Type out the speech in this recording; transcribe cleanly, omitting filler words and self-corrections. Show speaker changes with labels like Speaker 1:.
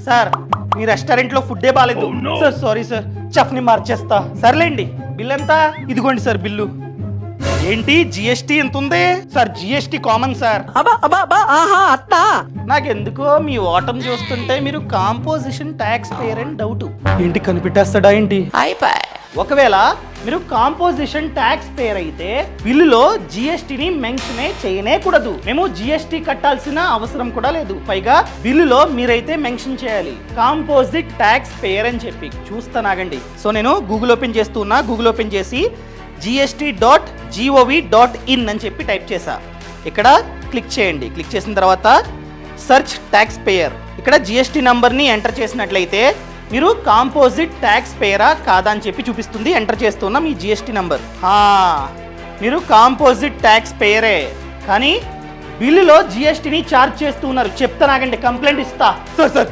Speaker 1: Sir మీ రెస్టారెంట్లో ఫుడ్డే బాగాలేదు. సార్ సారీ సార్, చెఫ్ని మార్చేస్తా. సర్లేండి, బిల్ ఎంత? ఇదిగోండి సార్ బిల్లు. ఏంటి జిఎస్టీ ఎంత ఉంది సార్? GST common sir. నాకెందుకో మీ ఓటం చూస్తుంటే మీరు కాంపోజిషన్ ట్యాక్స్ పేయర్ అని డౌట్. ఏంటి కనిపెట్టేస్తాడా ఏంటి? ఒకవేళ మీరు కాంపోజిషన్ ట్యాక్స్ పేర్ అయితే బిల్లులో జిఎస్టీని మెన్షన్ చేయనే కూడదు. మేము జిఎస్టీ కట్టాల్సిన అవసరం కూడా లేదు. పైగా బిల్లులో మీరైతే మెన్షన్ చేయాలి కాంపోజిట్ ట్యాక్స్ పేర్ అని చెప్పి. చూస్తానాగండి. సో నేను గూగుల్ ఓపెన్ చేస్తున్నా. గూగుల్ ఓపెన్ చేసి gst.gov.in అని చెప్పి టైప్ చేసా. ఇక్కడ క్లిక్ చేయండి. క్లిక్ చేసిన తర్వాత సర్చ్ ట్యాక్స్ పేయర్. ఇక్కడ జిఎస్టీ నంబర్ని ఎంటర్ చేసినట్లయితే మీరు కాంపోజిట్ ట్యాక్స్ పేరా కాదా అని చెప్పి చూపిస్తుంది. ఎంటర్ చేస్తున్న మీ జిఎస్టీ నంబర్. మీరు కాంపోజిట్ ట్యాక్స్ పేయరే, కానీ బిల్లులో జిఎస్టీని ఛార్జ్ చేస్తున్నారు. చెప్తానాగండి, కంప్లైంట్ ఇస్తా. సార్